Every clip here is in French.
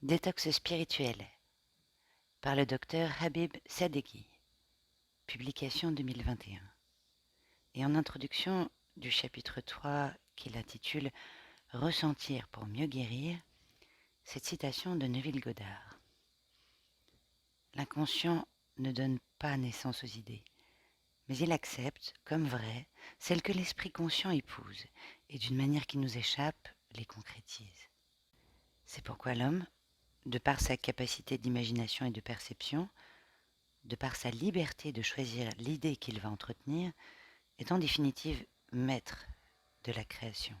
Détox spirituel par le docteur Habib Sadeghi, publication 2021. Et en introduction du chapitre 3 qu'il intitule Ressentir pour mieux guérir, cette citation de Neville Goddard. L'inconscient ne donne pas naissance aux idées, mais il accepte, comme vraies, celles que l'esprit conscient épouse et d'une manière qui nous échappe, les concrétise. C'est pourquoi l'homme, de par sa capacité d'imagination et de perception, de par sa liberté de choisir l'idée qu'il va entretenir, est en définitive maître de la création.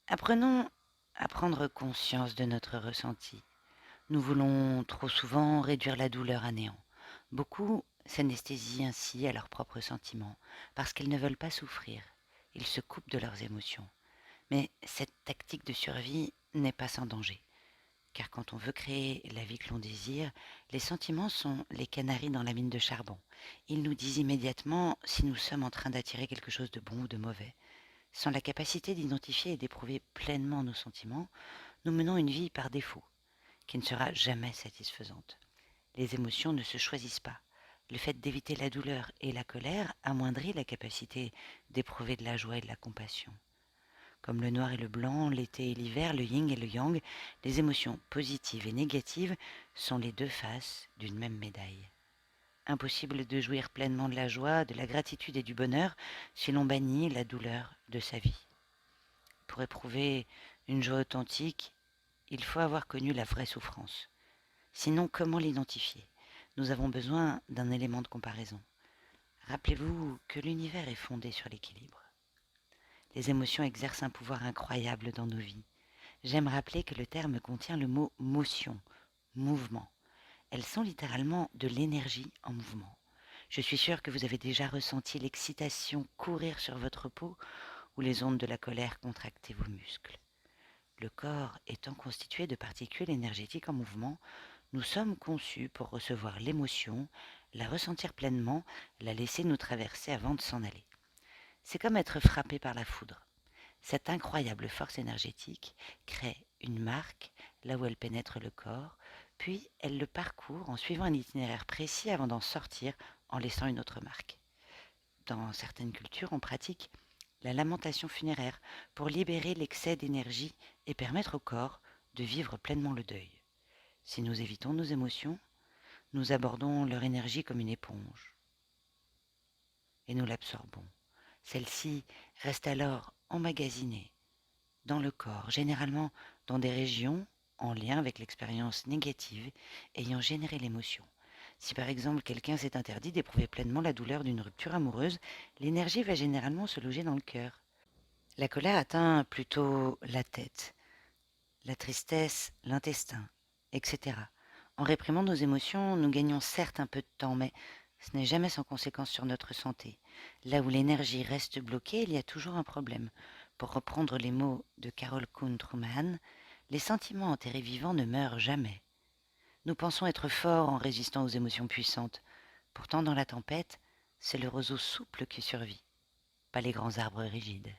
Apprenons à prendre conscience de notre ressenti. Nous voulons trop souvent réduire la douleur à néant. Beaucoup s'anesthésient ainsi à leurs propres sentiments, parce qu'ils ne veulent pas souffrir. Ils se coupent de leurs émotions. Mais cette tactique de survie n'est pas sans danger. Car quand on veut créer la vie que l'on désire, les sentiments sont les canaris dans la mine de charbon. Ils nous disent immédiatement si nous sommes en train d'attirer quelque chose de bon ou de mauvais. Sans la capacité d'identifier et d'éprouver pleinement nos sentiments, nous menons une vie par défaut, qui ne sera jamais satisfaisante. Les émotions ne se choisissent pas. Le fait d'éviter la douleur et la colère amoindrit la capacité d'éprouver de la joie et de la compassion. Comme le noir et le blanc, l'été et l'hiver, le yin et le yang, les émotions positives et négatives sont les deux faces d'une même médaille. Impossible de jouir pleinement de la joie, de la gratitude et du bonheur si l'on bannit la douleur de sa vie. Pour éprouver une joie authentique, il faut avoir connu la vraie souffrance. Sinon, comment l'identifier ? Nous avons besoin d'un élément de comparaison. Rappelez-vous que l'univers est fondé sur l'équilibre. Les émotions exercent un pouvoir incroyable dans nos vies. J'aime rappeler que le terme contient le mot motion, mouvement. Elles sont littéralement de l'énergie en mouvement. Je suis sûre que vous avez déjà ressenti l'excitation courir sur votre peau ou les ondes de la colère contracter vos muscles. Le corps étant constitué de particules énergétiques en mouvement, nous sommes conçus pour recevoir l'émotion, la ressentir pleinement, la laisser nous traverser avant de s'en aller. C'est comme être frappé par la foudre. Cette incroyable force énergétique crée une marque là où elle pénètre le corps, puis elle le parcourt en suivant un itinéraire précis avant d'en sortir en laissant une autre marque. Dans certaines cultures, on pratique la lamentation funéraire pour libérer l'excès d'énergie et permettre au corps de vivre pleinement le deuil. Si nous évitons nos émotions, nous abordons leur énergie comme une éponge et nous l'absorbons. Celle-ci reste alors emmagasinée dans le corps, généralement dans des régions en lien avec l'expérience négative ayant généré l'émotion. Si par exemple quelqu'un s'est interdit d'éprouver pleinement la douleur d'une rupture amoureuse, l'énergie va généralement se loger dans le cœur. La colère atteint plutôt la tête, la tristesse, l'intestin, etc. En réprimant nos émotions, nous gagnons certes un peu de temps, mais ce n'est jamais sans conséquence sur notre santé. Là où l'énergie reste bloquée, il y a toujours un problème. Pour reprendre les mots de Carol Kuhn-Truman, les sentiments enterrés vivants ne meurent jamais. Nous pensons être forts en résistant aux émotions puissantes. Pourtant, dans la tempête, c'est le roseau souple qui survit, pas les grands arbres rigides.